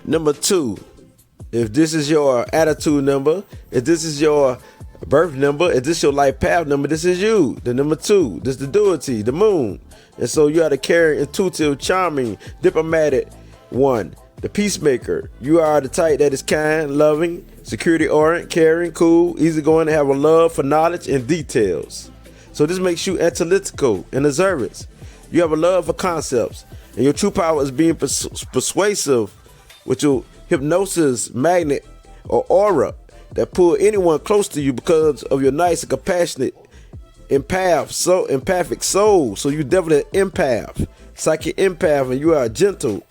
Number 2, if this is your attitude number, if this is your birth number, if this is your life path number, this is you. The number 2, this is the duality, the moon. And so you are the caring, intuitive, charming, diplomatic one, the peacemaker. You are the type that is kind, loving, security-oriented, caring, cool, easygoing, and have a love for knowledge and details. So this makes you analytical and observant. You have a love for concepts, and your true power is being persuasive with your hypnosis magnet or aura that pull anyone close to you because of your nice and compassionate empathic soul. So you definitely an empath, psychic empath, and you are gentle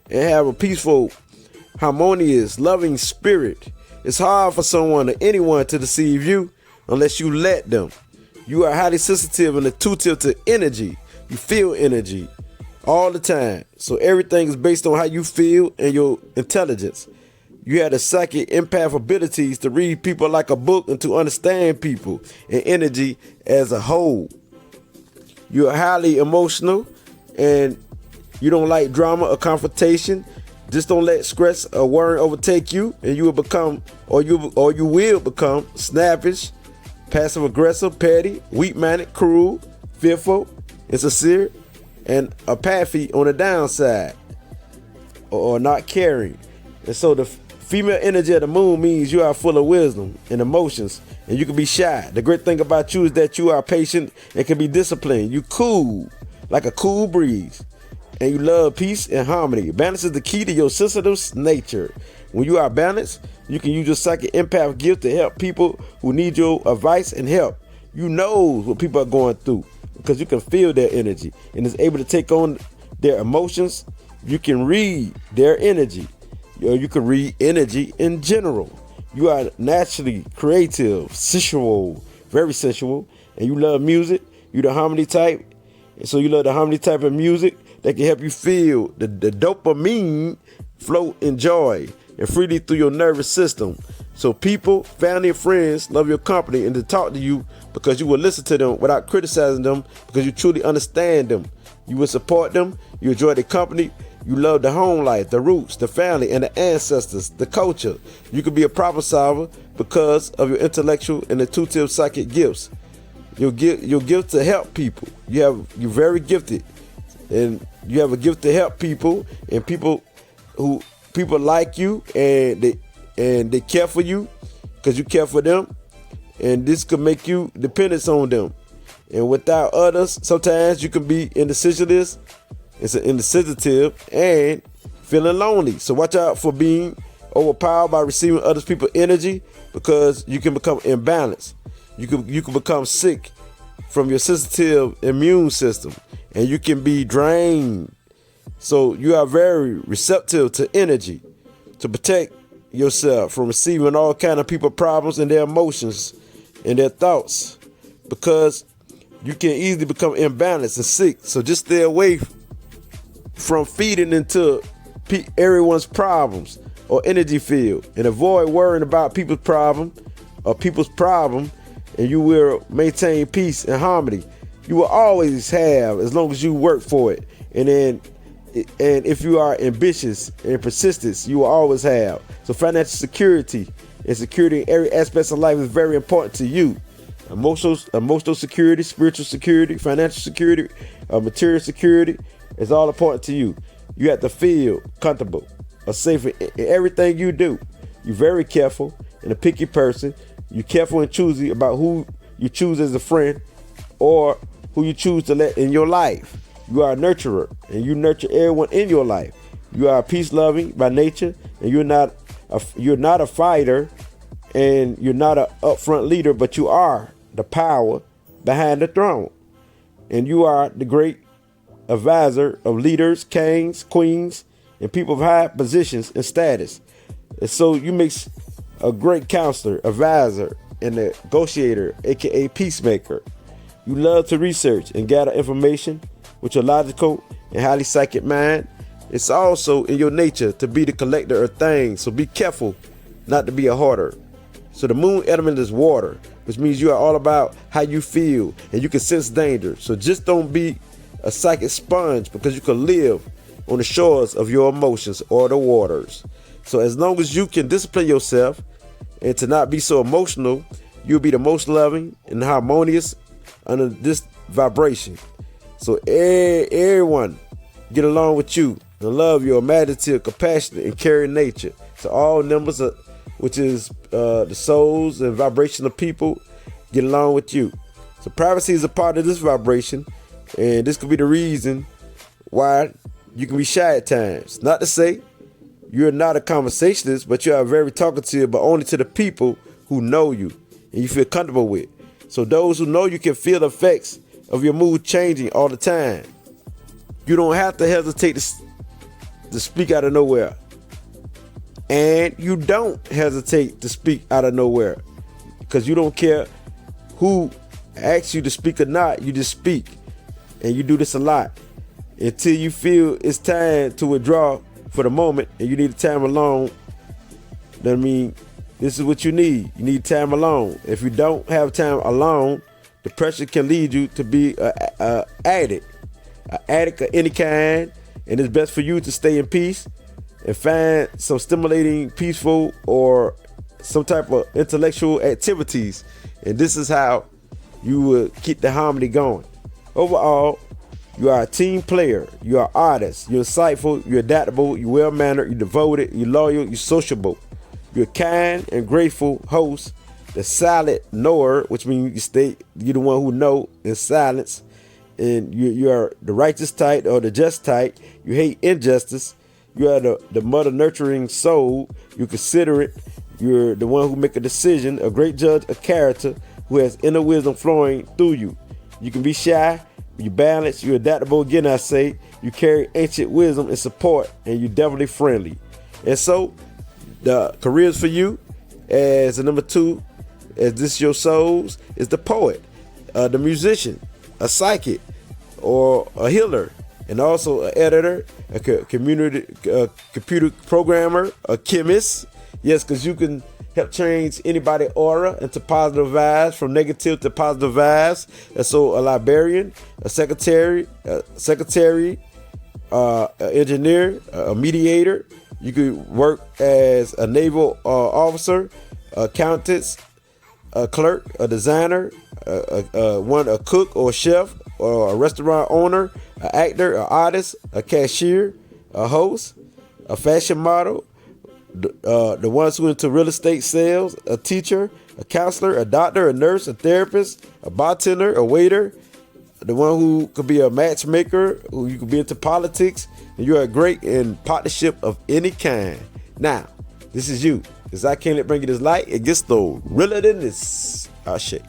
and have a peaceful, harmonious, loving spirit. It's hard for someone or anyone to deceive you unless you let them. You are highly sensitive and intuitive to energy. You feel energy all the time. So everything is based on how you feel and your intelligence. You have the psychic empath abilities to read people like a book and to understand people and energy as a whole. You are highly emotional and you don't like drama or confrontation. Just don't let stress or worry overtake you, and you will become, or you will become snappish, passive aggressive, petty, weak-minded, cruel, fearful, insincere, and apathy on the downside, or not caring. And so the female energy of the moon means you are full of wisdom and emotions, and you can be shy. The great thing about you is that you are patient and can be disciplined. You cool, like a cool breeze, and you love peace and harmony. Balance is the key to your sensitive nature. When you are balanced, you can use your psychic empath gift to help people who need your advice and help. You know what people are going through because you can feel their energy and is able to take on their emotions. You can read their energy. You can read energy in general. You are naturally creative, sensual, very sensual, and you love music. You're the harmony type, and so you love the harmony type of music that can help you feel the dopamine flow in joy and freely through your nervous system. So people, family, and friends love your company and to talk to you because you will listen to them without criticizing them because you truly understand them. You will support them. You enjoy their company. You love the home life, the roots, the family, and the ancestors, the culture. You can be a problem solver because of your intellectual and intuitive psychic gifts. Your gift to help people. You're very gifted, and you have a gift to help people, and people like you, and they care for you because you care for them, and this could make you dependent on them. And without others, sometimes you can be indecisive. It's an insensitive and feeling lonely. So watch out for being overpowered by receiving other people's energy because you can become imbalanced. You can become sick from your sensitive immune system, and you can be drained. So you are very receptive to energy to protect yourself from receiving all kind of people problems and their emotions and their thoughts because you can easily become imbalanced and sick. So just stay away from feeding into everyone's problems or energy field and avoid worrying about people's problem, and you will maintain peace and harmony. You will always have as long as you work for it. And if you are ambitious and persistent, you will always have. So financial security and security in every aspect of life is very important to you. Emotional security, spiritual security, financial security, material security is all important to you. You have to feel comfortable or safe in everything you do. You're very careful and a picky person. You're careful and choosy about who you choose as a friend or who you choose to let in your life. You are a nurturer and you nurture everyone in your life. You are peace loving by nature, and you're not a fighter, and you're not an upfront leader, but you are the power behind the throne. And you are the great advisor of leaders, kings, queens, and people of high positions and status. And so you make a great counselor, advisor, and negotiator, aka peacemaker. You love to research and gather information with your logical and highly psychic mind. It's also in your nature to be the collector of things, so be careful not to be a hoarder. So the moon element is water, which means you are all about how you feel and you can sense danger. So just don't be a psychic sponge because you can live on the shores of your emotions or the waters. So as long as you can discipline yourself and to not be so emotional, you'll be the most loving and harmonious under this vibration. So everyone get along with you and love your imaginative, compassionate, and caring nature. So all numbers, which is the souls and vibration of people, get along with you. So privacy is a part of this vibration, and this could be the reason why you can be shy at times. Not to say you're not a conversationalist, but you are very talkative, but only to the people who know you and you feel comfortable with. So those who know you can feel the effects of your mood changing all the time. You don't have to hesitate to speak out of nowhere. And you don't hesitate to speak out of nowhere, because you don't care who asks you to speak or not. You just speak. And you do this a lot until you feel it's time to withdraw for the moment and you need time alone. I mean, this is what you need. You need time alone. If you don't have time alone, depression can lead you to be an addict of any kind. And it's best for you to stay in peace and find some stimulating, peaceful, or some type of intellectual activities. And this is how you will keep the harmony going. Overall, you are a team player. You are an artist. You're insightful. You're adaptable. You're well-mannered. You're devoted. You're loyal. You're sociable. You're a kind and grateful host. The silent knower, which means you're the one who know in silence. And you are the righteous type or the just type. You hate injustice. You are the mother nurturing soul. You're considerate. You're the one who make a decision. A great judge of character who has inner wisdom flowing through you. You can be shy. You're balanced, you're adaptable. Again, I say you carry ancient wisdom and support, and you're definitely friendly. And so the careers for you as the number 2, as this your souls, is the poet, the musician, a psychic, or a healer, and also an editor, a computer programmer, a chemist. Yes, because you can help change anybody's aura into positive vibes, from negative to positive vibes. And so a librarian, a secretary, an engineer, a mediator. You could work as a naval officer, accountant, a clerk, a designer, a cook or a chef, or a restaurant owner, an actor, an artist, a cashier, a host, a fashion model, the ones who are into real estate sales, a teacher, a counselor, a doctor, a nurse, a therapist, a bartender, a waiter, the one who could be a matchmaker, who you could be into politics, and you are great in partnership of any kind. Now, this is you. Because I can't bring you this light, it gets though realer than this. Oh shit.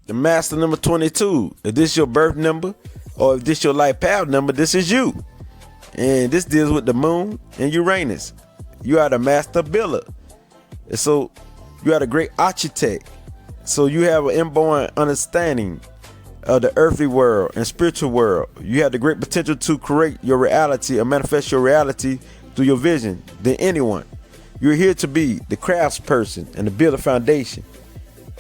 The master number 22. If this your birth number, or if this your life path number, this is you. And this deals with the moon and Uranus. You are the master builder. And so you are the great architect. So you have an inborn understanding of the earthly world and spiritual world. You have the great potential to create your reality or manifest your reality through your vision than anyone. You're here to be the craftsperson and to build a foundation,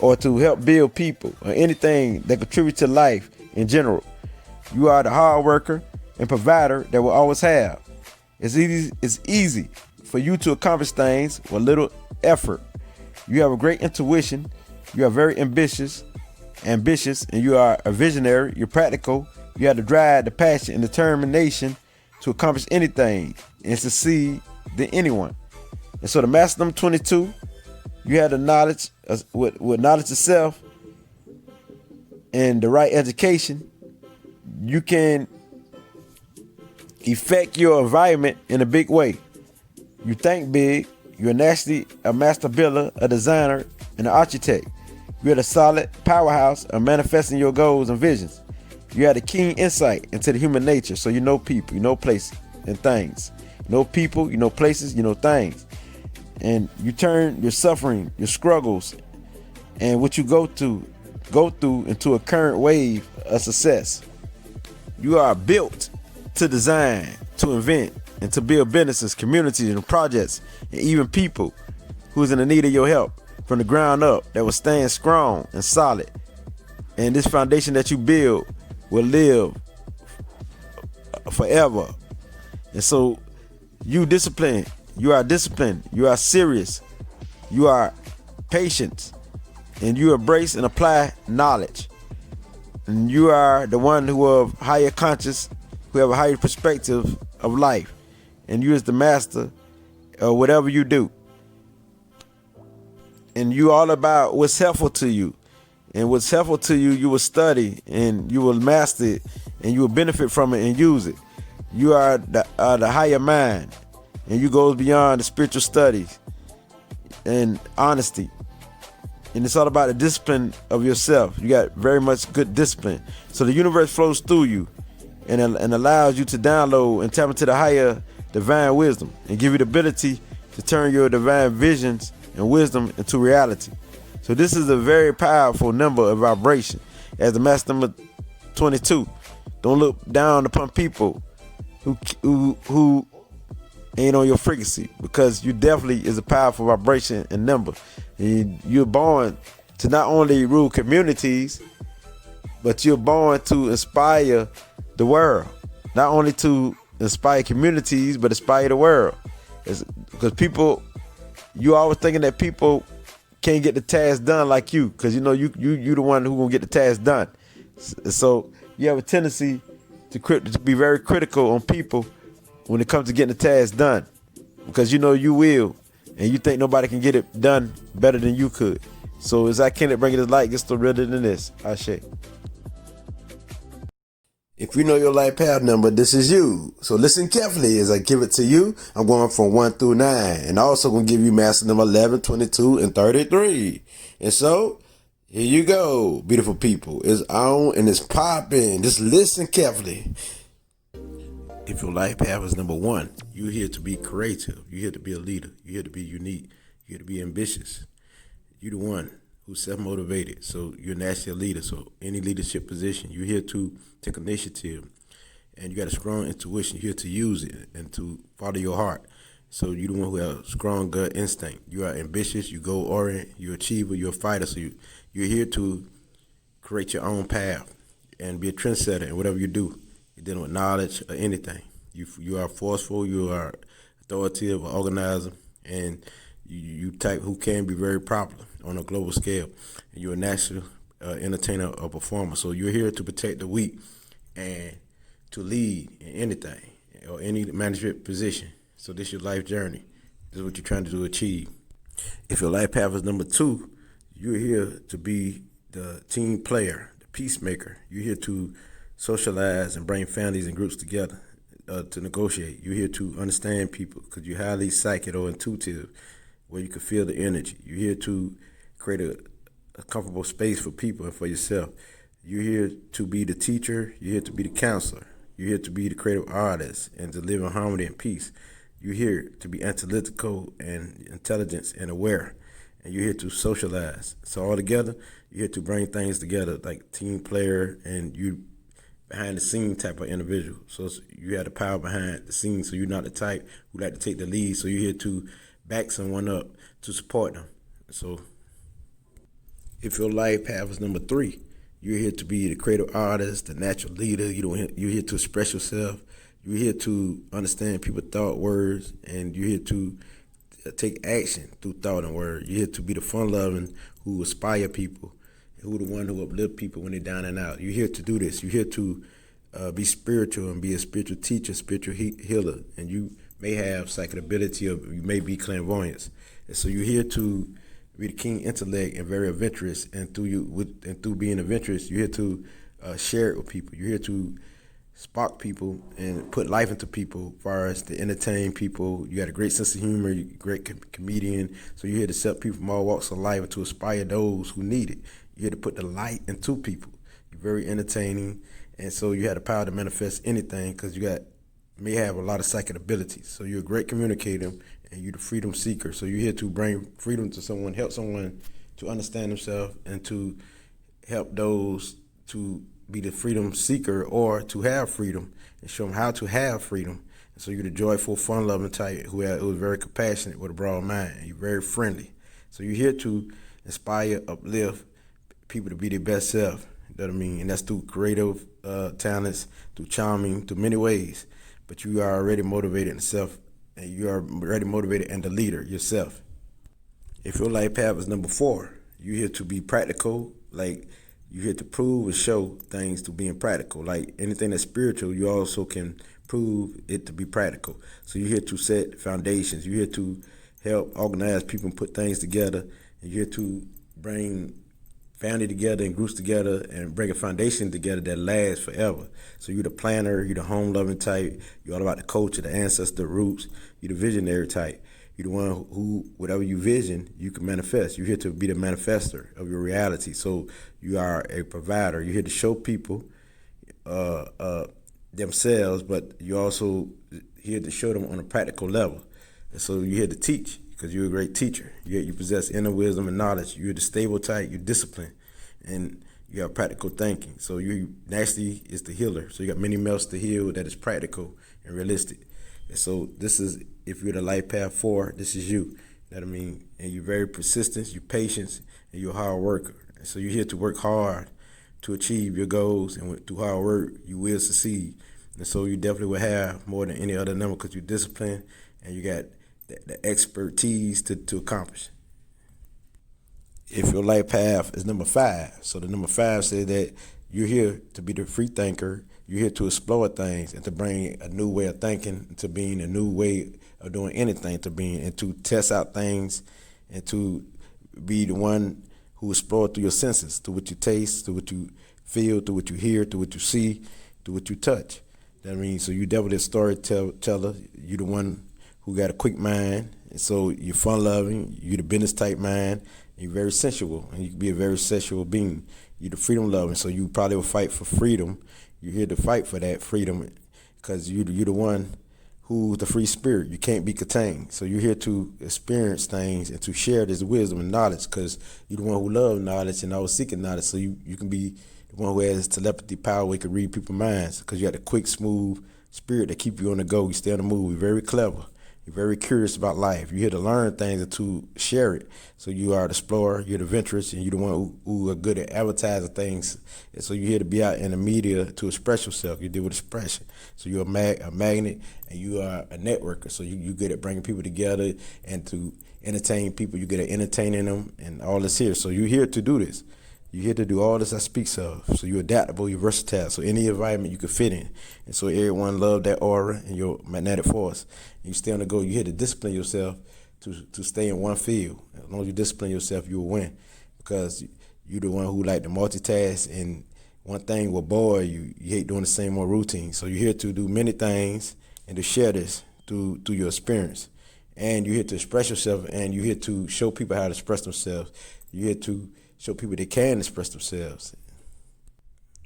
or to help build people or anything that contributes to life in general. You are the hard worker and provider that will always have. It's easy for you to accomplish things with little effort. You have a great intuition. You are very ambitious, and you are a visionary. You're practical. You have the drive, the passion, and determination to accomplish anything and succeed than anyone. And so the master number 22, you have the knowledge with knowledge of self and the right education. You can affect your environment in a big way. You think big. You're naturally a master builder, a designer, and an architect. You're the solid powerhouse of manifesting your goals and visions. You have a keen insight into the human nature, so you know people, you know places and things. You know people, you know places, you know things. And you turn your suffering, your struggles, and what you go through into a current wave of success. You are built to design, to invent, and to build businesses, communities, and projects, and even people who's in the need of your help from the ground up that will stand strong and solid. And this foundation that you build will live forever. And so you disciplined. You are disciplined. You are serious. You are patient. And you embrace and apply knowledge. And you are the one who have higher conscious, who have a higher perspective of life. And you is the master of whatever you do. And you all about what's helpful to you. And what's helpful to you, you will study and you will master it and you will benefit from it and use it. You are the higher mind, and you goes beyond the spiritual studies and honesty. And it's all about the discipline of yourself. You got very much good discipline. So the universe flows through you and allows you to download and tap into the higher divine wisdom and give you the ability to turn your divine visions and wisdom into reality. So this is a very powerful number of vibration. As the master number 22, don't look down upon people who ain't on your frequency, because you definitely is a powerful vibration and number. And you're born to not only rule communities, but you're born to inspire the world. Not only to inspire communities, but inspire the world. Because people, you always thinking that people can't get the task done like you, because you the one who gonna get the task done. So you have a tendency to be very critical on people when it comes to getting the task done, because you will, and you think nobody can get it done better than you could. So as I can't bring it to light, gets to realer than this. Ashe. If you know your life path number, this is you. So listen carefully as I give it to you. I'm going from 1 through 9, and also going to give you master number 11, 22, and 33. And so here you go, beautiful people. It's on and it's popping. Just listen carefully. If your life path is number 1, you're here to be creative. You're here to be a leader. You're here to be unique. You're here to be ambitious. You're the one who's self-motivated. So you're naturally a leader. So any leadership position, you're here to take initiative. And you got a strong intuition. You're here to use it and to follow your heart. So you're the one who has strong gut instinct. You are ambitious. You goal-oriented. You're an achiever. You're a fighter. So you're here to create your own path and be a trendsetter in whatever you do. You're dealing with knowledge or anything. You are forceful. You are authoritative or organizer. And you type who can be very popular on a global scale. And you're a natural entertainer or performer. So you're here to protect the weak and to lead in anything or any management position. So this is your life journey. This is what you're trying to achieve. If your life path is number 2, you're here to be the team player, the peacemaker. You're here to socialize and bring families and groups together to negotiate. You're here to understand people because you're highly psychic or intuitive, where you can feel the energy. You're here to create a comfortable space for people and for yourself. You're here to be the teacher. You're here to be the counselor. You're here to be the creative artist and to live in harmony and peace. You're here to be analytical and intelligent and aware. And you're here to socialize. So all together, you're here to bring things together like team player, and you behind the scene type of individual. So you have the power behind the scenes. So you're not the type who like to take the lead. So you're here to back someone up, to support them. So if your life path is number 3, you're here to be the creative artist, the natural leader. You're here to express yourself. You're here to understand people's thought, words, and you're here to take action through thought and word. You're here to be the fun-loving who inspire people, who the one who uplift people when they're down and out. You're here to do this. You're here to be spiritual and be a spiritual teacher, spiritual healer, and you may have psychic ability, or you may be clairvoyance. And so you're here to be the keen intellect and very adventurous, and through being adventurous, you're here to share it with people. You're here to spark people and put life into people as far as to entertain people. You got a great sense of humor. You're a great comedian. So you're here to set people from all walks of life and to inspire those who need it. You're here to put the light into people. You're very entertaining. And so you have the power to manifest anything because you may have a lot of psychic abilities. So you're a great communicator and you're the freedom seeker. So you're here to bring freedom to someone, help someone to understand themselves and to help those to be the freedom seeker or to have freedom and show them how to have freedom. And so you're the joyful, fun-loving type who is very compassionate with a broad mind. You're very friendly. So you're here to inspire, uplift people to be their best self. You know what I mean? And that's through creative talents, through charming, through many ways. but you are already motivated in self, and you are already motivated and the leader yourself. If your life path is number 4, you're here to be practical, like you're here to prove and show things to being practical. Like anything that's spiritual, you also can prove it to be practical. So you're here to set foundations. You're here to help organize people and put things together. And you're here to bring family together and groups together and bring a foundation together that lasts forever. So you're the planner, you're the home loving type, you're all about the culture, the ancestor, the roots, you're the visionary type. You're the one who, whatever you vision, you can manifest. You're here to be the manifester of your reality. So you are a provider. You're here to show people themselves, but you're also here to show them on a practical level. And so you're here to teach because you're a great teacher. You possess inner wisdom and knowledge. You're the stable type. You're disciplined, and you have practical thinking. So you naturally is the healer. So you got many melts to heal that is practical and realistic. And so this is, if you're the life path 4, this is you. You know what I mean? And you're very persistent, you're patient, and you're a hard worker. And so you're here to work hard to achieve your goals, and through hard work, you will succeed. And so you definitely will have more than any other number because you're disciplined and you got the expertise to accomplish. If your life path is number 5, so the number 5 says that you're here to be the free thinker. You're here to explore things and to bring a new way of thinking to being, a new way of doing anything to being, and to test out things and to be the one who explores through your senses, through what you taste, through what you feel, through what you hear, through what you see, through what you touch. That means, so you definitely a storyteller. You're the one who got a quick mind, and so you're fun-loving. You're the business type mind. You're very sensual, and you can be a very sensual being. You're the freedom-loving, so you probably will fight for freedom. You're here to fight for that freedom because you're the one who's the free spirit. You can't be contained. So you're here to experience things and to share this wisdom and knowledge because you're the one who loves knowledge and always seeking knowledge. So you can be the one who has telepathy power where you can read people's minds because you got a quick, smooth spirit that keep you on the go. You stay on the move. You're very clever. You're very curious about life. You're here to learn things and to share it. So you are the explorer, you're the adventurous, and you're the one who are good at advertising things. And so you're here to be out in the media to express yourself. You deal with expression. So you're a magnet, and you are a networker. So you're good at bringing people together and to entertain people. You're good at entertaining them and all this here. So you're here to do this. You're here to do all this I speaks of. So you're adaptable, you're versatile. So any environment you can fit in. And so everyone love that aura and your magnetic force. And you stay on the go. You're here to discipline yourself to stay in one field. As long as you discipline yourself, you will win. Because you're the one who like to multitask, and one thing will bore you. You hate doing the same old routine. So you're here to do many things and to share this through your experience. And you're here to express yourself, and you're here to show people how to express themselves. You're here to show people they can express themselves.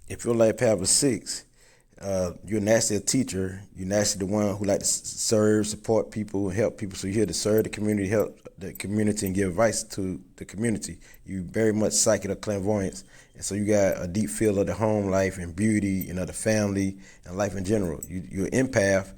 If your life path is 6, you're naturally a teacher. You're naturally the one who like to serve, support people, help people. So you're here to serve the community, help the community, and give advice to the community. You very much psychic or clairvoyance. And so you got a deep feel of the home life and beauty and of the family and life in general. You're an empath,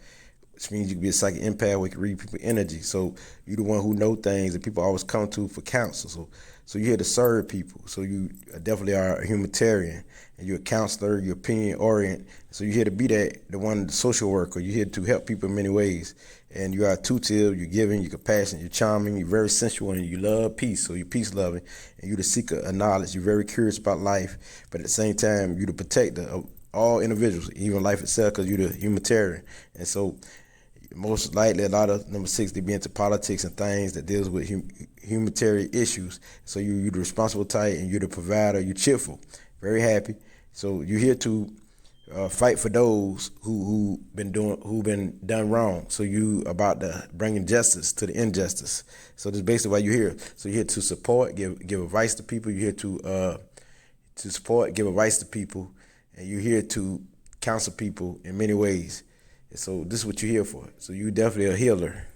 which means you can be a psychic empath where you can read people's energy. So you're the one who know things that people always come to for counsel. So you're here to serve people. So you definitely are a humanitarian, and you're a counselor, you're opinion oriented. So you're here to be the social worker. You're here to help people in many ways. And you are intuitive, you're giving, you're compassionate, you're charming, you're very sensual, and you love peace. So you're peace loving, and you're the seeker of knowledge. You're very curious about life, but at the same time, you're the protector of all individuals, even life itself, because you're the humanitarian. And so most likely a lot of number 6, they be into politics and things that deals with humanitarian issues. So you're the responsible type, and you're the provider. You're cheerful, very happy. So you're here to fight for those who been done wrong. So you about to bringing justice to the injustice. So that's basically why you're here. So you're here to support, give advice to people. You're here to support, give advice to people, and you're here to counsel people in many ways. So this is what you're here for. So you're definitely a healer.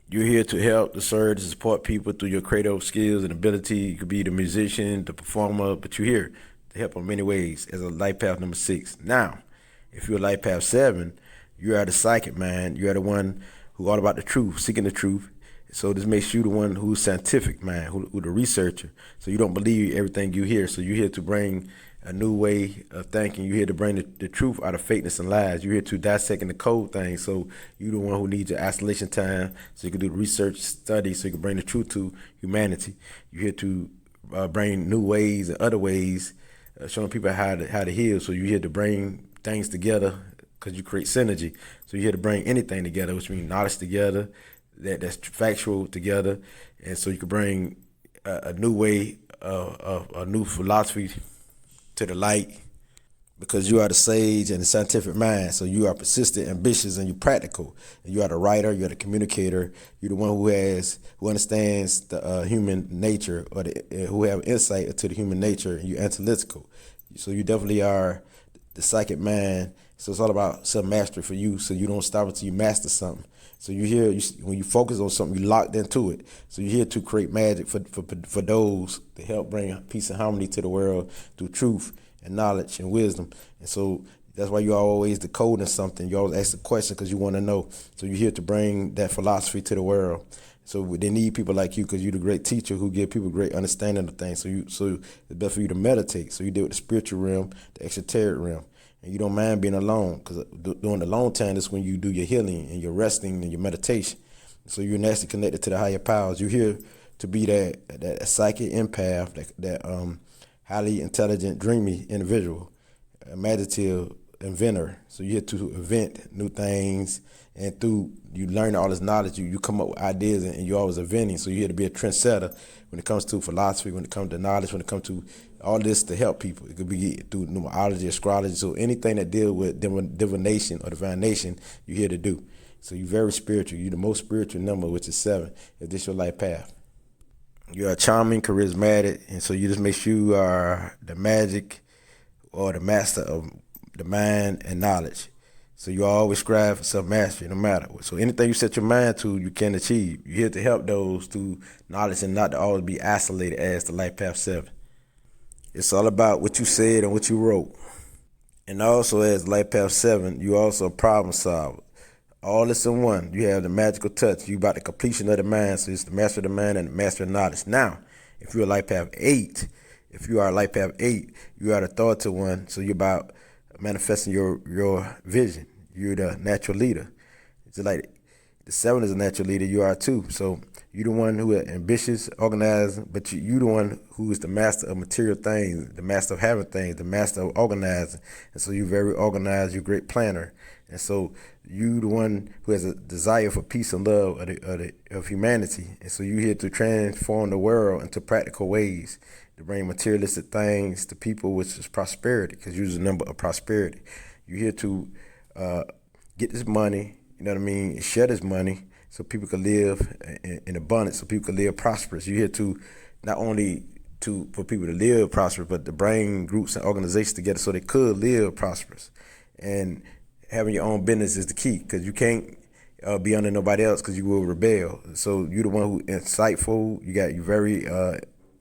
You're here to help, to serve, to support people through your creative skills and ability. You could be the musician, the performer, but you're here to help in many ways as a life path number 6. Now, if you're a life path 7, you are the psychic mind. You are the one who all about the truth, seeking the truth. So this makes you the one who's scientific mind, who the researcher. So you don't believe everything you hear. So you're here to bring a new way of thinking. You're here to bring the truth out of fakeness and lies. You're here to dissect the code things. So you're the one who needs your isolation time so you can do the research, study, so you can bring the truth to humanity. You're here to bring new ways and other ways, showing people how to heal. So you're here to bring things together because you create synergy. So you're here to bring anything together, which means knowledge together, that's factual together, and so you can bring a new way, a new philosophy to the light, because you are the sage and the scientific mind. So you are persistent, ambitious, and you're practical. And you are the writer, you're the communicator, you're the one who understands the human nature, or who have insight into the human nature, and you're analytical. So you definitely are the psychic mind. So it's all about self-mastery for you, so you don't stop until you master something. So you're here, when you focus on something, you're locked into it. So you're here to create magic for those to help bring peace and harmony to the world through truth and knowledge and wisdom. And so that's why you're always decoding something. You always ask the question because you want to know. So you're here to bring that philosophy to the world. So they need people like you because you're the great teacher who give people great understanding of things. So it's best for you to meditate. So you deal with the spiritual realm, the exoteric realm. And you don't mind being alone, because during the long time is when you do your healing and your resting and your meditation. So you're naturally connected to the higher powers. You're here to be that psychic empath, that highly intelligent, dreamy individual, imaginative inventor. So you're here to invent new things, and through you learn all this knowledge, you come up with ideas, and you're always inventing. So you're here to be a trendsetter when it comes to philosophy, when it comes to knowledge, when it comes to all this to help people. It could be through numerology, astrology, so anything that deals with divination or divination, you're here to do. So you're very spiritual. You're the most spiritual number, which is 7, if this is your life path. You're charming, charismatic, and so you just make sure you are the magic or the master of the mind and knowledge. So you always strive for self-mastery no matter what. So anything you set your mind to, you can achieve. You're here to help those through knowledge and not to always be isolated as the life path 7. It's all about what you said and what you wrote. And also as life path 7, you also a problem solver. All this in one. You have the magical touch. You about the completion of the mind. So it's the master of the mind and the master of knowledge. Now, if you're a life path 8, you are the authoritative one. So you're about manifesting your vision. You're the natural leader. It's like the 7 is a natural leader. You are too. So you're the one who is ambitious, organized, but you're the one who is the master of material things, the master of having things, the master of organizing. And so you're very organized. You're a great planner. And so you the one who has a desire for peace and love of humanity. And so you're here to transform the world into practical ways, to bring materialistic things to people, which is prosperity, because you're the number of prosperity. You're here to get this money, you know what I mean, share this money so people can live in abundance, so people can live prosperous. You're here to not only for people to live prosperous, but to bring groups and organizations together so they could live prosperous. And having your own business is the key, because you can't be under nobody else, because you will rebel. So you're the one who insightful. You very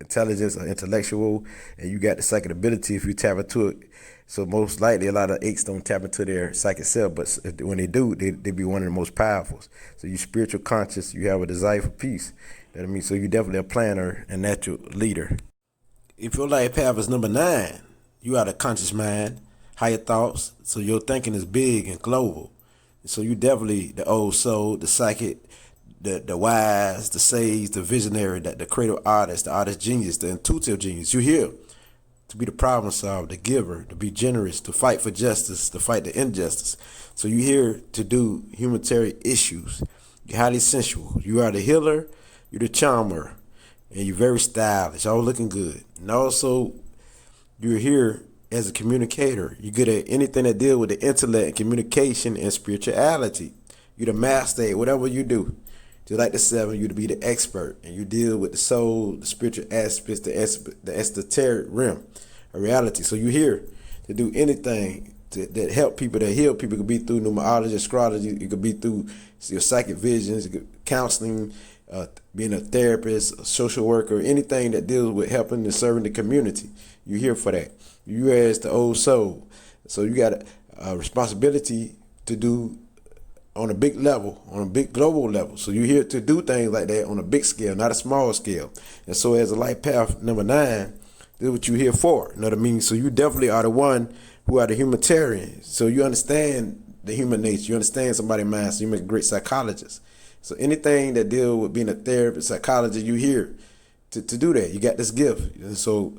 intelligence, intellectual, and you got the psychic ability if you tap into it. So most likely a lot of 8s don't tap into their psychic self, but when they do, they be one of the most powerful. So you're spiritual conscious. You have a desire for peace. You know what I mean? So you're definitely a planner and natural leader. If your life path is number 9, you are the conscious mind, higher thoughts. So your thinking is big and global. So you definitely the old soul, the psychic, the wise, the sage, the visionary, the creative artist, the artist genius, the intuitive genius. You're here to be the problem solver, the giver, to be generous, to fight for justice, to fight the injustice. So you're here to do humanitarian issues. You're highly sensual. You are the healer, you're the charmer, and you're very stylish, all looking good. And also, you're here as a communicator. You're good at anything that deals with the intellect and communication and spirituality. You're the master at whatever you do. Just like the 7, you to be the expert, and you deal with the soul, the spiritual aspects, the esoteric realm of reality. So you're here to do anything that help people, that heal people. It could be through numerology, astrology. It could be through your psychic visions, counseling, being a therapist, a social worker, anything that deals with helping and serving the community. You're here for that. You as the old soul. So you got a responsibility to do on a big level, on a big global level. So you're here to do things like that on a big scale, not a small scale. And so as a life path number 9, This is what you're here for. You know what I mean? So you definitely are the one who are the humanitarian. So you understand the human nature. You understand somebody's mind. So you make a great psychologist. So anything that deal with being a therapist, psychologist, you here to do that. You got this gift. And so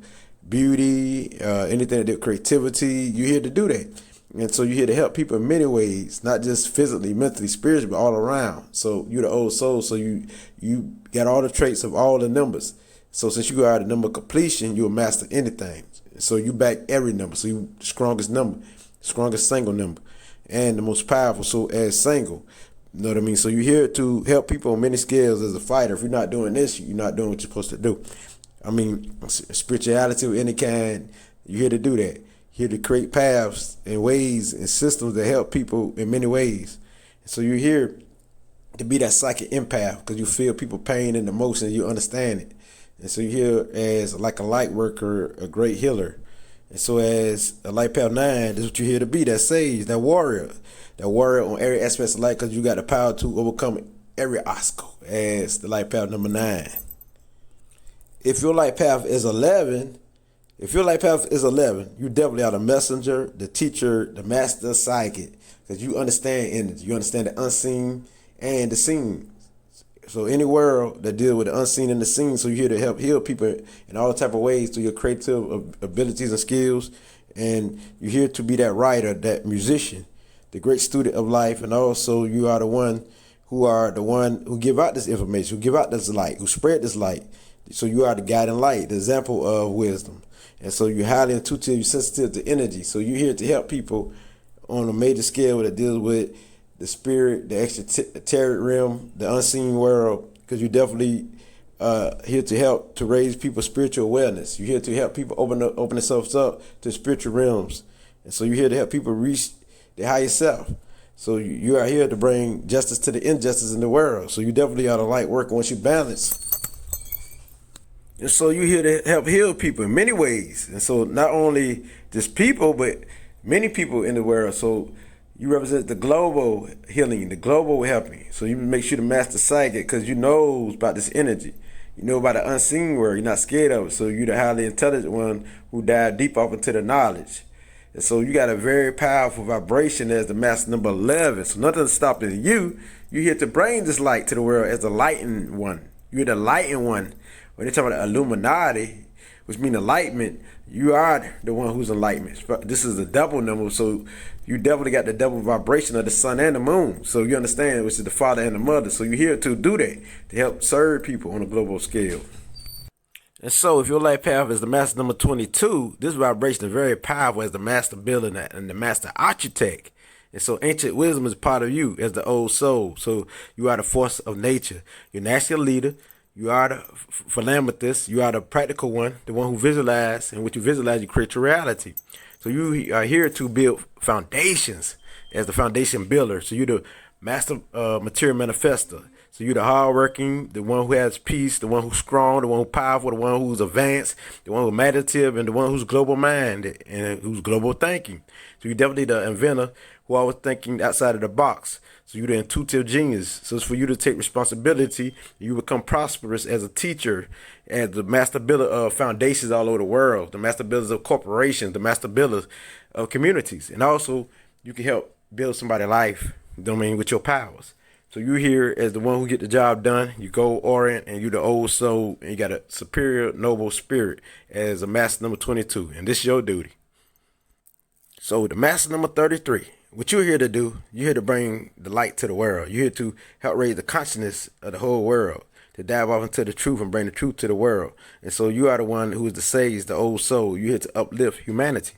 beauty, anything that deal with creativity, you here to do that. And so you're here to help people in many ways, not just physically, mentally, spiritually, but all around. So you're the old soul. So you got all the traits of all the numbers. So since you are the number of completion, you'll master anything. So you back every number. So you the strongest number, strongest single number, and the most powerful. So as single, you know what I mean? So you're here to help people on many scales as a fighter. If you're not doing this, you're not doing what you're supposed to do. I mean, spirituality of any kind, you're here to do that. Here to create paths and ways and systems that help people in many ways. So you're here to be that psychic empath because you feel people pain and emotion and you understand it. And so you're here as like a light worker, a great healer. And so as a light path 9, this is what you're here to be, that sage, that warrior on every aspect of life because you got the power to overcome every obstacle as the light path number 9. If your light path is 11, you definitely are the messenger, the teacher, the master psychic, because you understand energy. You understand the unseen and the seen. So any world that deals with the unseen and the seen, so you're here to help heal people in all type of ways through your creative abilities and skills. And you're here to be that writer, that musician, the great student of life. And also you are the one who give out this information, who give out this light, who spread this light. So you are the guiding light, the example of wisdom. And so you're highly intuitive, you're sensitive to energy. So you're here to help people on a major scale that deals with the spirit, the extraterrestrial realm, the unseen world, because you're definitely here to help to raise people's spiritual awareness. You're here to help people open themselves up to spiritual realms. And so you're here to help people reach their higher self. So you are here to bring justice to the injustice in the world. So you definitely are the light worker once you balance. And so you're here to help heal people in many ways. And so not only just people, but many people in the world. So you represent the global healing, the global helping. So you make sure to master psychic because you know about this energy. You know about the unseen world. You're not scared of it. So you're the highly intelligent one who dive deep off into the knowledge. And so you got a very powerful vibration as the master number 11. So nothing's stopping you. You're here to bring this light to the world as the lightened one. You're the lightened one. When they talk about the Illuminati, which means enlightenment, you are the one who's enlightenment. This is a double number, so you definitely got the double vibration of the sun and the moon. So you understand, which is the father and the mother. So you're here to do that, to help serve people on a global scale. And so if your life path is the master number 22, this vibration is very powerful as the master builder and the master architect. And so ancient wisdom is part of you as the old soul. So you are the force of nature. You're naturally a leader. You are the philanthropist. You are the practical one, the one who visualize, and what you visualize, you create your reality. So you are here to build foundations as the foundation builder. So you're the master material manifester. So you're the hardworking, the one who has peace, the one who's strong, the one who's powerful, the one who's advanced, the one who's meditative, and the one who's global minded and who's global thinking. So you're definitely the inventor who always thinking outside of the box. So you're the intuitive genius. So it's for you to take responsibility. You become prosperous as a teacher, as the master builder of foundations all over the world, the master builders of corporations, the master builders of communities. And also you can help build somebody's life, you know what I mean, with your powers. So you're here as the one who get the job done. You go orient and you're the old soul and you got a superior noble spirit as a master number 22. And this is your duty. So the master number 33. What you're here to do, you're here to bring the light to the world. You're here to help raise the consciousness of the whole world, to dive off into the truth and bring the truth to the world. And so you are the one who is the sage, the old soul. You're here to uplift humanity.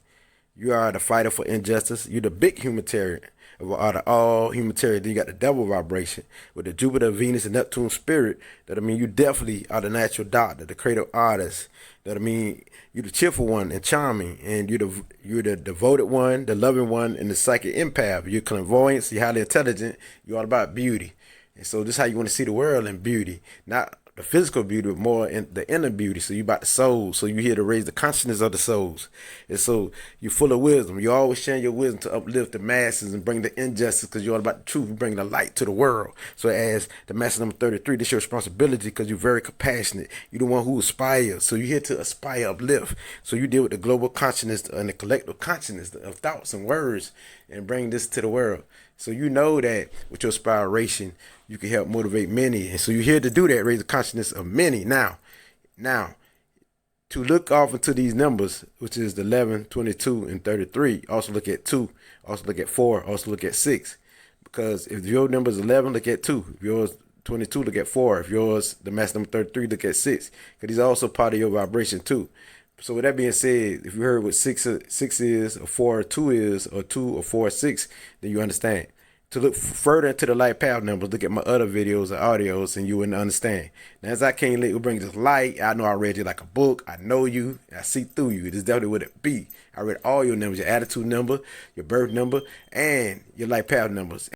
You are the fighter for injustice. You're the big humanitarian of all humanitarian. Then you got the double vibration with the Jupiter, Venus, and Neptune spirit. That I mean, you definitely are the natural doctor, the creative artist. That I mean, you're the cheerful one and charming, and you're the devoted one, the loving one, and the psychic empath. You're clairvoyant, you're highly intelligent. You're all about beauty. And so this is how you want to see the world in beauty, not the physical beauty, but more in the inner beauty. So you about the soul. So you here to raise the consciousness of the souls. And so you're full of wisdom. You always sharing your wisdom to uplift the masses and bring the injustice, because you're all about the truth. You bring the light to the world. So as the master number 33, this is your responsibility, because you're very compassionate. You're the one who aspires. So you're here to aspire, uplift. So you deal with the global consciousness and the collective consciousness of thoughts and words and bring this to the world. So you know that with your inspiration, you can help motivate many. And so you're here to do that, raise the consciousness of many. Now, to look off into these numbers, which is the 11, 22, and 33, also look at 2, also look at 4, also look at 6. Because if your number is 11, look at 2. If yours 22, look at 4. If yours, the master number 33, look at 6. Because these are also part of your vibration too. So with that being said, if you heard what 6 is, or 4 or 2 is, or 2 or 4 or 6, then you understand. To look further into the light path numbers, look at my other videos or audios, and you wouldn't understand. Now, as I can't let you bring this light, I know I read you like a book. I know you. I see through you. This is definitely what it be. I read all your numbers, your attitude number, your birth number, and your light path numbers.